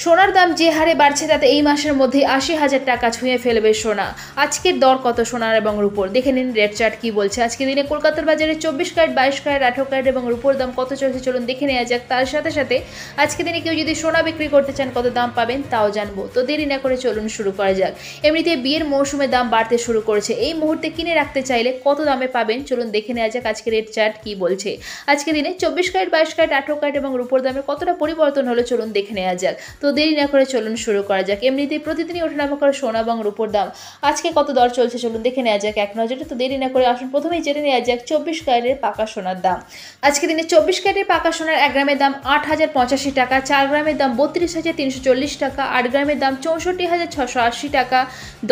সোনার দাম যে হারে বাড়ছে তাতে এই মাসের মধ্যে ৮০,০০০ টাকা ছুঁয়ে ফেলবে সোনা। আজকের দর কত সোনার এবং রূপোর দেখে নিন রেট চার্ট কি বলছে। আজকে দিনে কলকাতার বাজারে ২৪ ক্যারেট, ২২ ক্যারেট, ১৮ ক্যারেট এবং রূপোর দাম কত চলছে চলুন দেখে নেওয়া যাক। তার সাথে সাথে আজকে দিনে কেউ যদি সোনা বিক্রি করতে চান কত দাম পাবেন তাও জানবো। তো দেরি না করে চলুন শুরু করা যাক। এমনিতে বিয়ের মৌসুমে দাম বাড়তে শুরু করেছে, এই মুহূর্তে কিনে রাখতে চাইলে কত দামে পাবেন চলুন দেখে নেওয়া যাক আজকে রেট চার্ট কি বলছে। আজকে দিনে ২৪ ক্যারেট, ২২ ক্যারেট, ১৮ ক্যারেট এবং রূপোর দামে কতটা পরিবর্তন হলো চলুন দেখে নেওয়া যাক। তো দেরি না করে চলুন শুরু করা যাক। এমনিতেই প্রতিদিনই ওঠানামা করে সোনা এবং রূপোর দাম আজকে কত দর চলছে চলুন দেখে নেওয়া যাক এক নজরে। তো দেরি না করে আসুন প্রথমেই জেনে নেওয়া যাক ২৪ ক্যারেটের পাকা সোনার দাম। আজকে দিনে ২৪ ক্যারেটের পাকা সোনার ১ গ্রামের দাম ৮,০৮৫ টাকা, ৪ গ্রামের দাম ৩২,৩৪০ টাকা, ৮ গ্রামের দাম ৬৪,৬৮০ টাকা,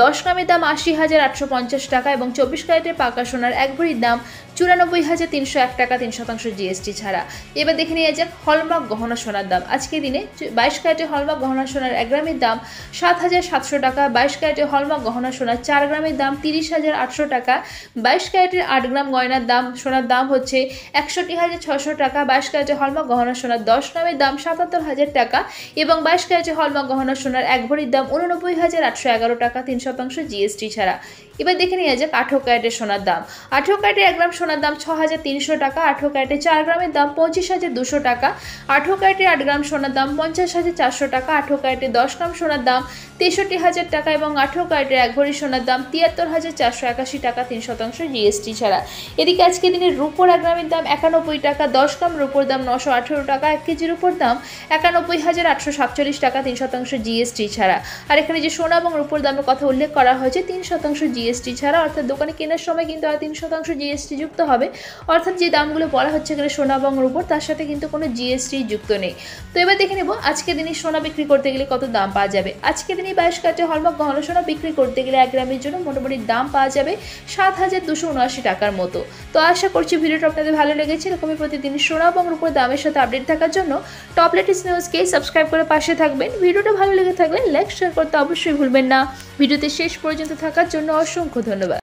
১০ গ্রামের দাম ৮০,৮৫০ টাকা এবং ২৪ ক্যারেটের পাকা সোনার ১ ভরির দাম ৯৪,৩০১ টাকা ৩% জিএসটি ছাড়া। এবার দেখে নেওয়া যাক হলমার্ক গহনা সোনার দাম। আজকে দিনে ২২ ক্যারেটের হলমার্ক গহনা সোনার ১ গ্রামের দাম ৭,৭০০ টাকা, ২২ ক্যারেটের হলমার্ক গহনা সোনার ৪ গ্রামের দাম ৩০,৮০০ টাকা, ২২ ক্যারেটের ৮ গ্রাম গয়নার দাম সোনার দাম হচ্ছে ৬১,৬০০ টাকা, ২২ ক্যারেটের হলমার্ক গহনা সোনার ১০ গ্রামের দাম ৭৭,০০০ টাকা এবং ২২ ক্যারেটের হলমার্ক গহনা সোনার ১ ভরির দাম ৮৯,৮১১ টাকা ৩% জিএসটি ছাড়া। এবার দেখে নেওয়া যাক ১৮ ক্যারেটের সোনার দাম। ১৮ ক্যারেটের ১ গ্রাম সোনার দাম ৬,৩০০ টাকা, ১৮ ক্যারেটের ৪ গ্রামের দাম ২৫,২০০ টাকা, ১৮ ক্যারেটের ৮ গ্রাম সোনার দাম ৫০,৪০০ টাকা, ১৮ ক্যারেটের ১০ গ্রাম সোনার দাম ৬৩,০০০ টাকা এবং ১৮ ক্যারেটের ১ ভরি সোনার দাম ৭৩,৪৮১ টাকা ৩% জিএসটি ছাড়া। এদিকে আজকে দিনের রূপোর ১ গ্রামের দাম ৯১ টাকা, ১০ গ্রাম রূপোর দাম ৯১৮ টাকা, ১ কেজি রূপোর দাম ৯১,৮৪৭ টাকা ৩% জিএসটি ছাড়া। আর এখানে যে সোনা এবং রূপোর দামের কথা উল্লেখ করা হয়েছে ৩% জিএসটি ছাড়া, অর্থাৎ দোকানে কেনার সময় কিন্তু আর ৩% জিএসটি যুক্ত হবে। অর্থাৎ যে দামগুলো বলা হচ্ছে এখানে সোনা এবং রূপোর তার সাথে কিন্তু কোনো জিএসটি যুক্ত নেই। তো এবার দেখে নেব আজকে দিনে সোনা বিক্রি করতে গেলে কত দাম পাওয়া যাবে। আজকে দিনে ২২ ক্যারেটের হলমার্ক গহনা সোনা বিক্রি করতে গেলে ১ গ্রামের জন্য মোটামুটি দাম পাওয়া যাবে ৭,২৭৯ টাকার মতো। তো আশা করছি ভিডিওটা আপনাদের ভালো লেগেছে। এরকমই প্রতিদিন সোনা এবং রূপোর দামের সাথে আপডেট থাকার জন্য টপ লেটেস্ট নিউজকে সাবস্ক্রাইব করে পাশে থাকবেন। ভিডিওটা ভালো লেগে থাকলে লাইক শেয়ার করতে অবশ্যই ভুলবেন না। ভিডিওতে শেষ পর্যন্ত থাকার জন্য অসংখ্য ধন্যবাদ।